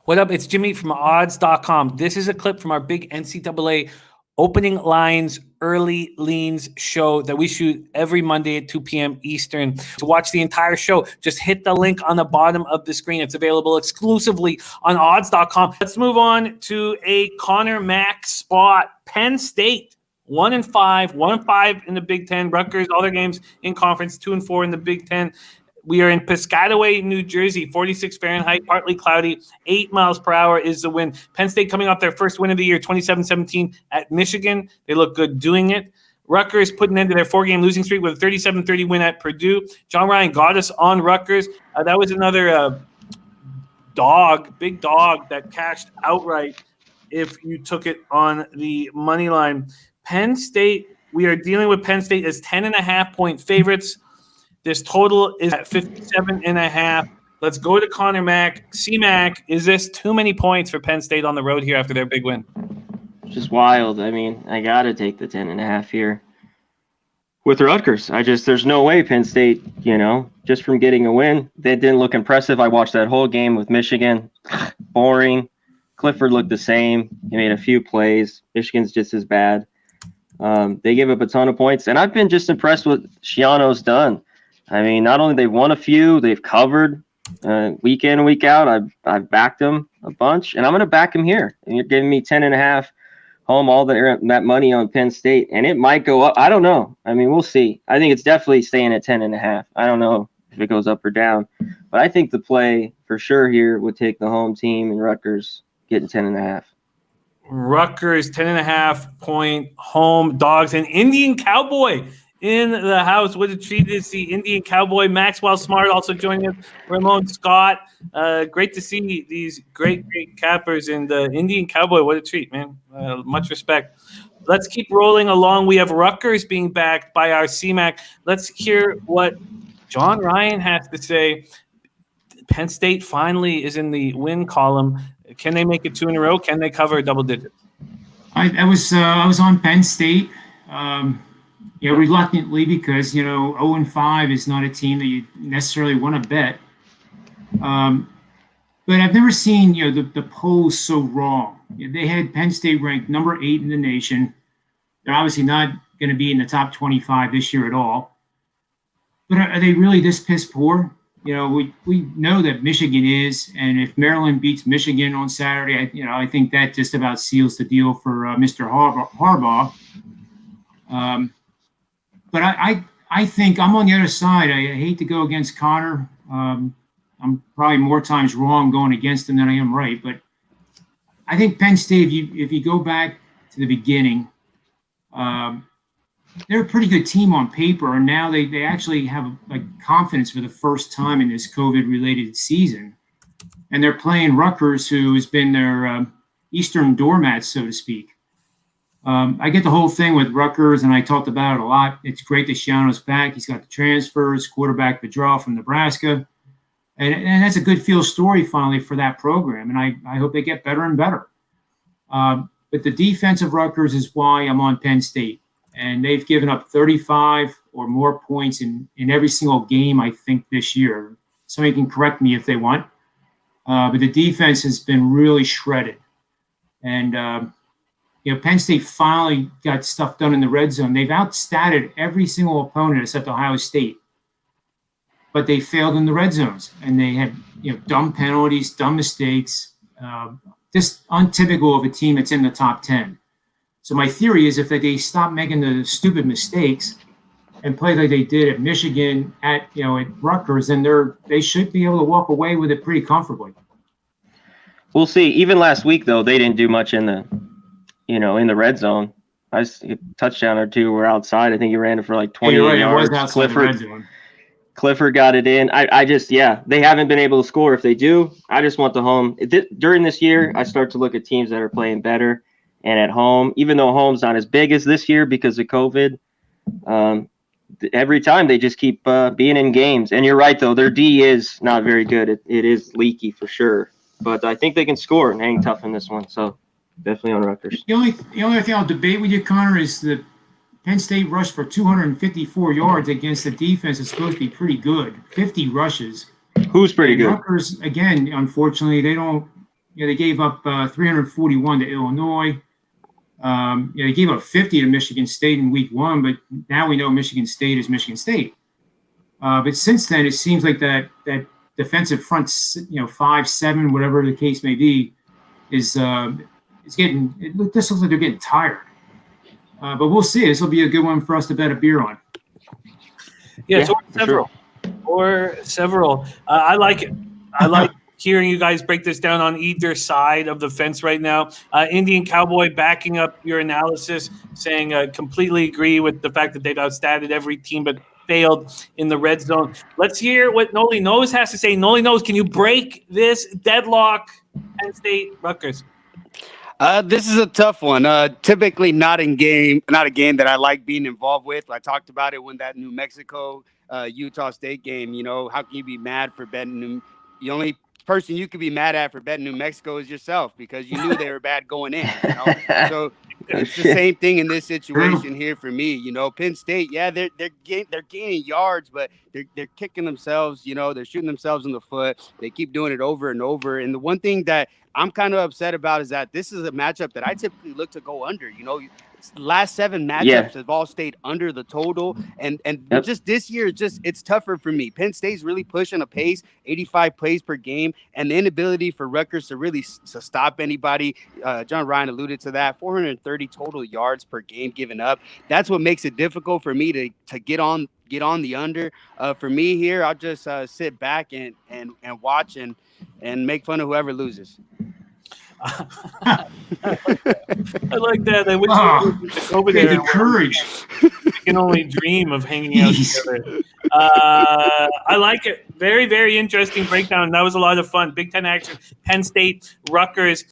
What up? It's Jimmy from odds.com. This is a clip from our big NCAA opening lines early leans show that we shoot every Monday at 2 p.m. Eastern. To watch the entire show, just hit the link on the bottom of the screen. It's available exclusively on odds.com. Let's move on to a Connor Mack spot. Penn State, 1-5, 1-5 in the Big Ten. Rutgers, all their games in conference, 2-4 in the Big Ten. We are in Piscataway, New Jersey, 46 Fahrenheit, partly cloudy, 8 miles per hour is the wind. Penn State coming off their first win of the year, 27-17 at Michigan. They look good doing it. Rutgers put an end to their 4-game losing streak with a 37-30 win at Purdue. John Ryan got us on Rutgers. That was another big dog that cashed outright if you took it on the money line. Penn State, we are dealing with Penn State as 10.5-point favorites. This total is at 57.5. Let's go to Connor Mack. CMac, is this too many points for Penn State on the road here after their big win? Just wild. I mean, I got to take the 10.5 here with Rutgers. There's no way Penn State, just from getting a win, they didn't look impressive. I watched that whole game with Michigan. Boring. Clifford looked the same. He made a few plays. Michigan's just as bad. They gave up a ton of points, and I've been just impressed with what Schiano's done. I mean, not only they've won a few, they've covered week in and week out. I've backed them a bunch, and I'm going to back them here. And you're giving me 10.5 home, all that money on Penn State, and it might go up. I don't know. I mean, we'll see. I think it's definitely staying at 10.5. I don't know if it goes up or down, but I think the play for sure here would take the home team and Rutgers getting 10.5. Rutgers, 10.5-point home dogs, and Indian Cowboy in the house. What a treat to see Indian Cowboy. Maxwell Smart also joining us. Ramon Scott. Great to see these great cappers. And the Indian Cowboy, what a treat, man. Much respect. Let's keep rolling along. We have Rutgers being backed by our CMac. Let's hear what John Ryan has to say. Penn State finally is in the win column. Can they make it 2 in a row? Can they cover double digits? I was on Penn State. Reluctantly because, 0-5 is not a team that you necessarily want to bet. But I've never seen, the polls so wrong. They had Penn State ranked number 8 in the nation. They're obviously not going to be in the top 25 this year at all. But are they really this piss poor? We know that Michigan is, and if Maryland beats Michigan on Saturday, I think that just about seals the deal for Mr. Harbaugh. But I think I'm on the other side. I hate to go against Connor. I'm probably more times wrong going against him than I am right. But I think Penn State, if you go back to the beginning, they're a pretty good team on paper. And now they actually have confidence for the first time in this COVID-related season. And they're playing Rutgers, who has been their Eastern doormat, so to speak. I get the whole thing with Rutgers, and I talked about it a lot. It's great that Schiano's back. He's got the transfers, quarterback Vidral from Nebraska. And that's a good feel story finally for that program, and I hope they get better and better. But the defense of Rutgers is why I'm on Penn State. And they've given up 35 or more points in every single game, I think, this year. Somebody can correct me if they want. But the defense has been really shredded. And Penn State finally got stuff done in the red zone. They've outstatted every single opponent except Ohio State. But they failed in the red zones. And they had dumb penalties, dumb mistakes, just untypical of a team that's in the top 10. So my theory is if they stop making the stupid mistakes and play like they did at Michigan, at Rutgers, then they should be able to walk away with it pretty comfortably. We'll see. Even last week, though, they didn't do much in the red zone. A touchdown or two were outside. I think he ran it for like 28 yards. It was outside the red zone. Clifford got it in. They haven't been able to score. If they do, I just want the home. During this year, I start to look at teams that are playing better and at home, even though home's not as big as this year because of COVID. Every time they just keep being in games. And you're right, though. Their D is not very good. It is leaky for sure. But I think they can score and hang tough in this one. So definitely on Rutgers. The only thing I'll debate with you, Connor, is that Penn State rushed for 254 yards against the defense that's supposed to be pretty good. 50 rushes. Who's pretty good? Rutgers, again, unfortunately, they don't They gave up 341 to Illinois. They gave up 50 to Michigan State in week 1, but now we know Michigan State is Michigan State. But since then, it seems like that defensive front, 5-7, whatever the case may be, is getting. This looks like they're getting tired. But we'll see. This will be a good one for us to bet a beer on. Yeah, or several. I like it. I like hearing you guys break this down on either side of the fence right now. Indian Cowboy backing up your analysis, saying completely agree with the fact that they've outstatted every team but failed in the red zone. Let's hear what Nolly Knows has to say. Nolly Knows, can you break this deadlock? Penn State, Rutgers. This is a tough one. Typically not a game that I like being involved with. I talked about it when that New Mexico Utah State game. How can you be mad for betting? The only person you could be mad at for betting New Mexico is yourself, because you knew they were bad going in. So it's the same thing in this situation here for me. Penn State, they're gaining yards, but they're kicking themselves. They're shooting themselves in the foot. They keep doing it over and over. And the one thing that I'm kind of upset about is that this is a matchup that I typically look to go under. Last 7 matchups have all stayed under the total, and just this year, it's tougher for me. Penn State's really pushing a pace, 85 plays per game, and the inability for Rutgers to really stop anybody. John Ryan alluded to that, 430 total yards per game given up. That's what makes it difficult for me to get on the under. For me here, I'll just sit back and watch and make fun of whoever loses. I like that. I wish over there. The courage. We can only dream of hanging out together. I like it. Very, very interesting breakdown. That was a lot of fun. Big Ten action. Penn State, Rutgers.